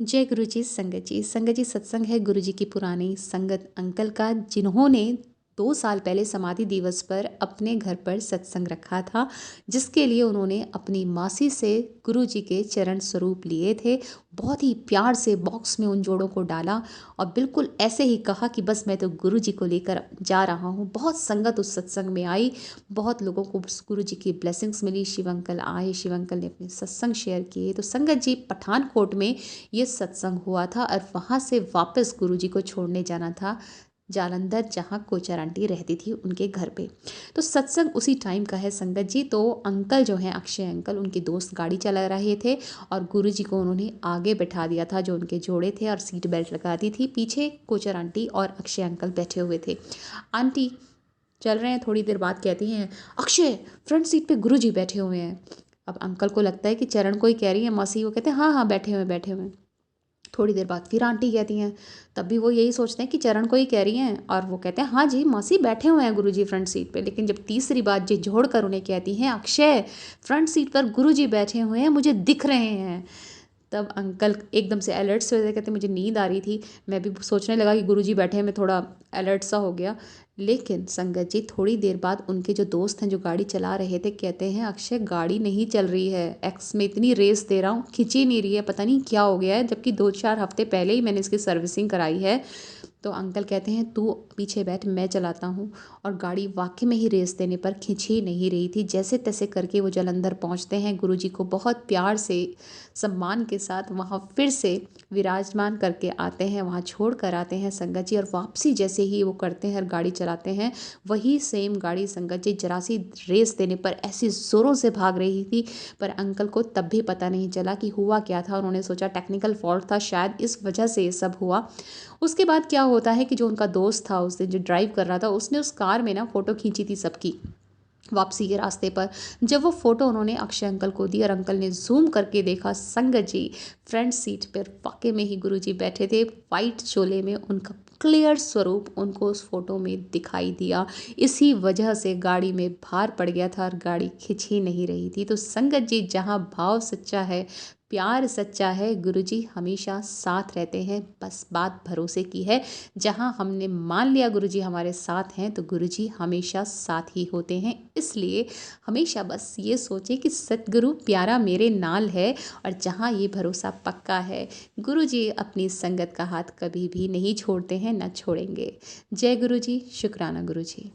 जय गुरु जी। संगत जी सत्संग है गुरु जी की पुरानी संगत अंकल का, जिन्होंने 2 साल पहले समाधि दिवस पर अपने घर पर सत्संग रखा था, जिसके लिए उन्होंने अपनी मासी से गुरु जी के चरण स्वरूप लिए थे। बहुत ही प्यार से बॉक्स में उन जोड़ों को डाला और बिल्कुल ऐसे ही कहा कि बस मैं तो गुरु जी को लेकर जा रहा हूँ। बहुत संगत उस सत्संग में आई, बहुत लोगों को गुरु जी की ब्लेसिंग्स मिली। शिव अंकल आए, शिव अंकल ने अपने सत्संग शेयर किए। तो संगत जी, पठानकोट में ये सत्संग हुआ था और वहाँ से वापस गुरुजी को छोड़ने जाना था जालंधर, जहाँ कोचर आंटी रहती थी उनके घर पे। तो सत्संग उसी टाइम का है संगत जी। तो अंकल जो हैं, अक्षय अंकल, उनके दोस्त गाड़ी चला रहे थे और गुरुजी को उन्होंने आगे बैठा दिया था, जो उनके जोड़े थे, और सीट बेल्ट लगा दी थी। पीछे कोचर आंटी और अक्षय अंकल बैठे हुए थे। आंटी चल रहे हैं, थोड़ी देर बाद कहती हैं, अक्षय फ्रंट सीट पे गुरुजी बैठे हुए हैं। अब अंकल को लगता है कि चरण को ही कह रही है मौसी। वो कहते हैं हाँ हाँ बैठे हुए बैठे हुए। थोड़ी देर बाद फिर आंटी कहती हैं, तब भी वो यही सोचते हैं कि चरण को ही कह रही हैं, और वो कहते हैं हाँ जी मौसी बैठे हुए हैं गुरुजी फ्रंट सीट पे। लेकिन जब तीसरी बात जी जोड़ कर उन्हें कहती हैं, अक्षय फ्रंट सीट पर गुरुजी बैठे हुए हैं, मुझे दिख रहे हैं, तब अंकल एकदम से अलर्ट से हो जाते। कहते मुझे नींद आ रही थी, मैं भी सोचने लगा कि गुरुजी बैठे हैं, मैं थोड़ा अलर्ट सा हो गया। लेकिन संगत जी, थोड़ी देर बाद उनके जो दोस्त हैं जो गाड़ी चला रहे थे, कहते हैं अक्षय गाड़ी नहीं चल रही है, एक्स में इतनी रेस दे रहा हूँ खिंच ही नहीं रही है, पता नहीं क्या हो गया है, जबकि 2-4 हफ्ते पहले ही मैंने इसकी सर्विसिंग कराई है। तो अंकल कहते हैं तू पीछे बैठ, मैं चलाता हूँ। और गाड़ी वाकई में ही रेस देने पर खिंच ही नहीं रही थी। जैसे तैसे करके वो जालंधर पहुँचते हैं, गुरुजी को बहुत प्यार से सम्मान के साथ वहाँ फिर से विराजमान करके आते हैं, वहाँ छोड़ कर आते हैं संगत जी। और वापसी जैसे ही वो करते हैं और गाड़ी चलाते हैं, वही सेम गाड़ी संगत जी जरा सी रेस देने पर ऐसी ज़ोरों से भाग रही थी। पर अंकल को तब भी पता नहीं चला कि हुआ क्या था। उन्होंने सोचा टेक्निकल फॉल्ट था, शायद इस वजह से ये सब हुआ। उसके बाद क्या होता है कि जो उनका दोस्त था उस दिन जो ड्राइव कर रहा था, उसने उस कार में ना फ़ोटो खींची थी सबकी वापसी के रास्ते पर। जब वो फ़ोटो उन्होंने अक्षय अंकल को दी और अंकल ने जूम करके देखा, संगत जी फ्रंट सीट पर वाकई में ही गुरुजी बैठे थे, वाइट चोले में। उनका क्लियर स्वरूप उनको उस फोटो में दिखाई दिया। इसी वजह से गाड़ी में भार पड़ गया था और गाड़ी खिंच ही नहीं रही थी। तो संगत जी, जहाँ भाव सच्चा है, प्यार सच्चा है, गुरुजी हमेशा साथ रहते हैं। बस बात भरोसे की है। जहाँ हमने मान लिया गुरुजी हमारे साथ हैं, तो गुरुजी हमेशा साथ ही होते हैं। इसलिए हमेशा बस ये सोचें कि सतगुरु प्यारा मेरे नाल है, और जहाँ ये भरोसा पक्का है, गुरुजी अपनी संगत का हाथ कभी भी नहीं छोड़ते हैं, न छोड़ेंगे। जय गुरुजी, शुक्राना गुरुजी।